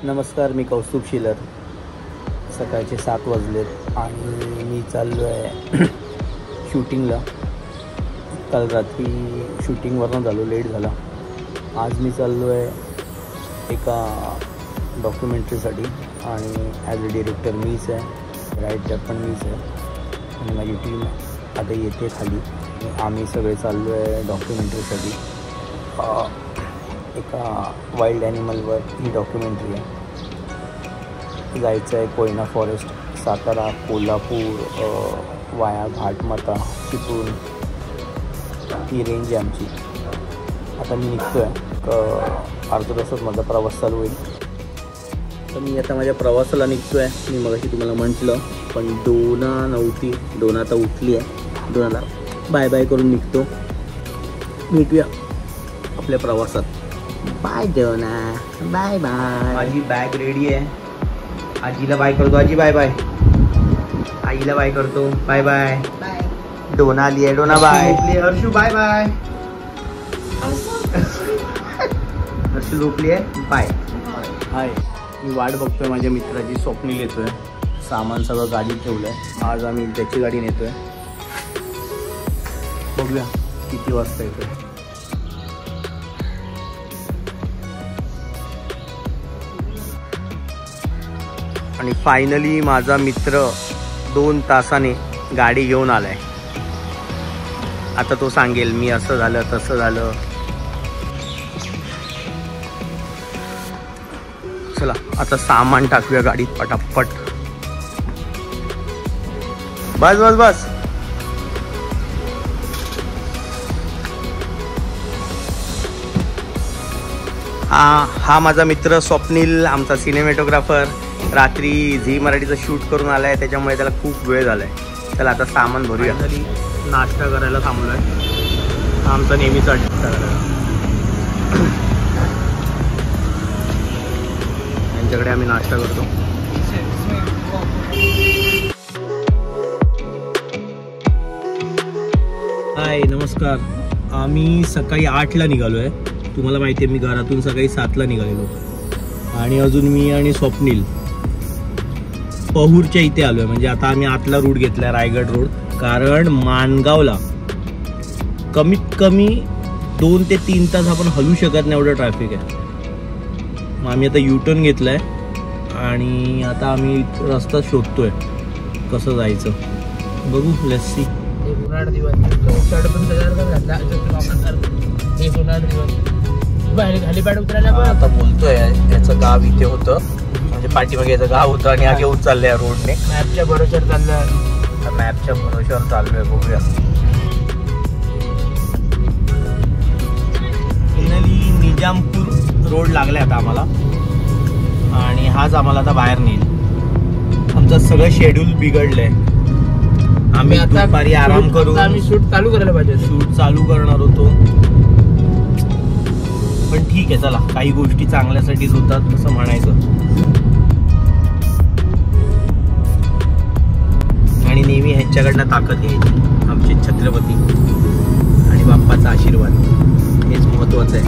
नमस्कार, मी कौस्तुभ शिलर. सकाळचे 7 वाजलेत आणि मी चाललो आहे शूटिंगला. काल रात्री शूटिंगवरनं झालो, लेट झाला. आज मी चाललो आहे एका डॉक्युमेंटरीसाठी आणि ॲज अ डिरेक्टर मीच आहे, रायटर पण मीच आहे आणि माझी टीम आता येते खाली. आम्ही सगळे चाललो आहे डॉक्युमेंटरीसाठी. एका वाईल्ड ॲनिमलवर ही डॉक्युमेंटरी आहे. जायचं आहे कोयना फॉरेस्ट, सातारा, कोल्हापूर, वाया घाटमाता, चिपळूण, ही रेंज आहे आमची. आता मी निघतो आहे, अर्धा तासात माझा प्रवास चालू होईल. तर मी आता माझ्या प्रवासाला निघतो आहे. मी मगाशी तुम्हाला म्हटलं, पण डोना नव्हती. डोना आता उठली आहे. डोनाला बाय बाय करून निघतो. भेटूया आपल्या प्रवासात. Bye Dona, bye bye. माझी बॅग रेडी आहे. आजीला बाय करतो. आजी बाय बाय. आईला बाय करतो. Bye bye. डोना आली आहे. Dona bye. Harshu bye bye. Harshu झोपली आहे. बाय. हाय, मी वाट बघतोय माझ्या मित्राची. स्वप्नील येतोय. सामान सगळं गाडीत ठेवलंय. आज आम्ही त्याची गाडी नेतोय. बघूया किती वाजता येतोय. आणि फायनली माझा मित्र 2 तासाने गाडी घेऊन आलाय. आता तो सांगेल मी असं झालं तसं झालं. चला आता सामान टाकूया गाडीत पटापट. बस बस बस. हा माझा मित्र स्वप्नील, आमचा सिनेमॅटोग्राफर. रात्री झी मराठीचं शूट करून आला आहे, त्याच्यामुळे त्याला खूप वेळ झाला आहे. चला आता सामान भरूया. नाश्ता करायला थांबलो आहे. आमचा नेहमीचा नाश्ता करायला. यांच्याकडे आम्ही नाश्ता करतो. हाय, नमस्कार. आम्ही सकाळी 8ला निघालो आहे. तुम्हाला माहिती आहे मी घरातून सकाळी 7ला निघालेलो. आणि अजून मी आणि स्वप्नील पहूरच्या इथे आलो आहे. म्हणजे आता आम्ही आतला रूट घेतला आहे, रायगड रोड. कारण माणगावला कमीत कमी 2 ते 3 तास आपण हलू शकत नाही, एवढं ट्रॅफिक आहे. मग आम्ही आता युटर्न घेतला आहे आणि आता आम्ही रस्ता शोधतोय कसं जायचं. बघू, लेट्स सी. आता बोलतोय याचं गाव इथे होतं, म्हणजे पाठीमागे याचं गाव होतं आणि आगे चाललंय रोडने. मॅपच्या भरोश्यावर चाललंय. मॅपच्या भरोश्यावर चाललोय. बघूया. फायनली निजामपूर रोड लागलाय आता आम्हाला आणि हाच आम्हाला आता बाहेर नेईल. आमचं सगळं शेड्यूल बिघडलंय. आम्ही आता दुपारी आराम करू. आम्ही शूट चालू करायला पाहिजे. शूट चालू करणार होतो, पण ठीक आहे. चला, काही गोष्टी चांगल्यासाठीच होतात असं म्हणायचं. आणि नेहमी ह्यांच्याकडनं ताकद घ्यायची. आमचे छत्रपती आणि बाप्पाचा आशीर्वाद हेच महत्वाचं आहे.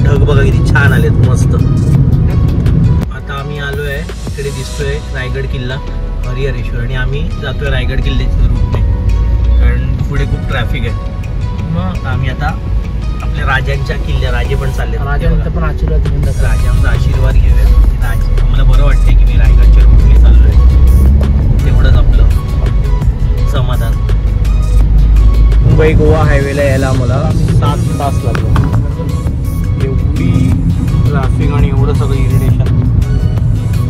ढग बघा किती छान आलेत, मस्त. आता आम्ही आलोय, इकडे दिसतोय रायगड किल्ला, हरिहरेश्वर. आणि आम्ही जातोय रायगड किल्ल्याच्या रूटने, कारण पुढे खूप ट्रॅफिक आहे. मग आम्ही आता आपल्या राजांच्या किल्ल्या, राजे पण चालले, राजांचा पण आशीर्वाद घेऊन जातो. राजांचा आशीर्वाद घेऊया. राजे आम्हाला बरं वाटतंय की मी रायगडच्या रूटने चाललोय, तेवढंच आपलं समाधान. मुंबई गोवा हायवेला यायला आम्हाला 7 तास लागलो. एवढी ट्रॅफिक आणि एवढं सगळं इरिटेशन.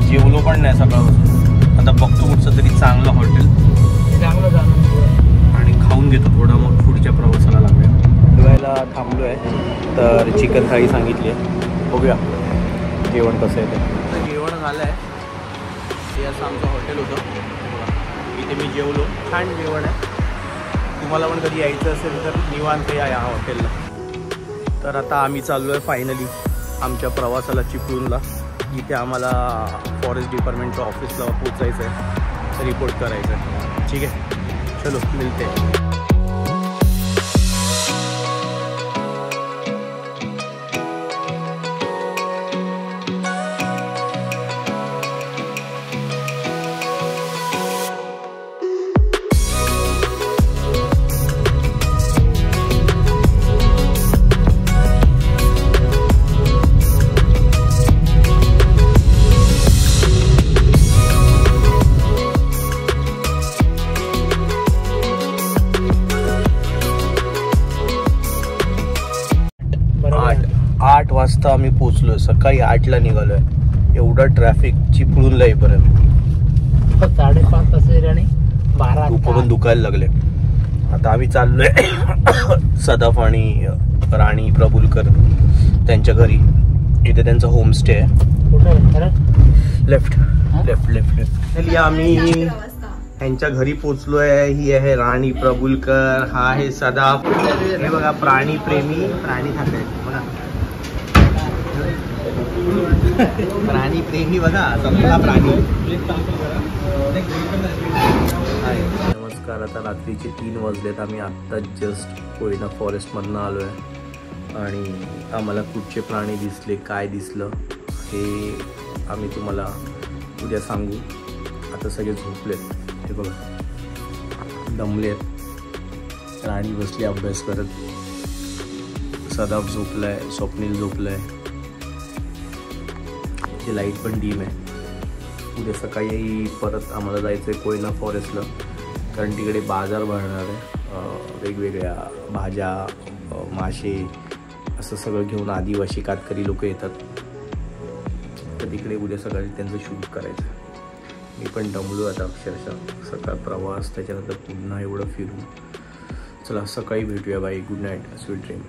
जेवलो पण नाही सकाळपासून. आता बघतो कुठचं तरी चांगलं हॉटेल, चांगलं जाणून आणि खाऊन घेतो थोडं, मग पुढच्या प्रवासाला लागूया. जेवायला थांबलो आहे तर चिकन थाळी सांगितली आहे. बघूया जेवण कसं आहे ते. जेवण झालं आहे. हे असं आमचं हॉटेल होतं, इथे मी जेवलो. छान जेवण आहे. तुम्हाला पण कधी यायचं असेल तर निवांत या हॉटेलला. तर आता आम्ही चाललो आहे फायनली आमच्या प्रवासाला चिपळूणला, जिथे आम्हाला फॉरेस्ट डिपार्टमेंटच्या ऑफिसला पोचायचं आहे, रिपोर्ट करायचं आहे. ठीक आहे, चलो मिळते. वाजता आम्ही पोहोचलोय. सकाळी 8ला निघालोय. एवढं ट्रॅफिक चिपळूणला येईपर्यंत 5:30 तास आणि 12 दुपारून दुखायला लागले. आता आम्ही चाललोय सदाफ आणि राणी प्रभुलकर त्यांच्या घरी. इथे त्यांचा होमस्टे आहे. Left left left left. आम्ही यांच्या घरी पोहोचलोय. ही आहे राणी प्रभुलकर, हा आहे सदाफ. हे बघा प्राणी प्रेमी प्राणी खात आहेत बघा. प्राणी प्रेमी बघा, सगळा प्राणी. नमस्कार. आता रात्रीचे 3 वाजलेत. आम्ही आत्ता जस्ट कोयना फॉरेस्टमधनं आलो आहे आणि आम्हाला कुठचे प्राणी दिसले, काय दिसलं हे आम्ही तुम्हाला उद्या सांगू. आता सगळे झोपलेत. हे बघा दमलेत. राणी बसली अभ्यास करत, सदाफ झोपलाय, स्वप्नील झोपलाय. ते लाईट पण डीम आहे. उद्या सकाळी परत आम्हाला जायचं आहे कोयना फॉरेस्टला, कारण तिकडे बाजार भरणार आहे. वेगवेगळ्या भाज्या, मासे असं सगळं घेऊन आदिवासी कातकरी लोक येतात. तर तिकडे उद्या सकाळी त्यांचं शूट करायचं. मी पण दमलो आता अक्षरशः. सकाळ प्रवास, त्याच्यानंतर पुन्हा एवढं फिरून. चला सकाळी भेटूया बाई. Good night, sweet dream.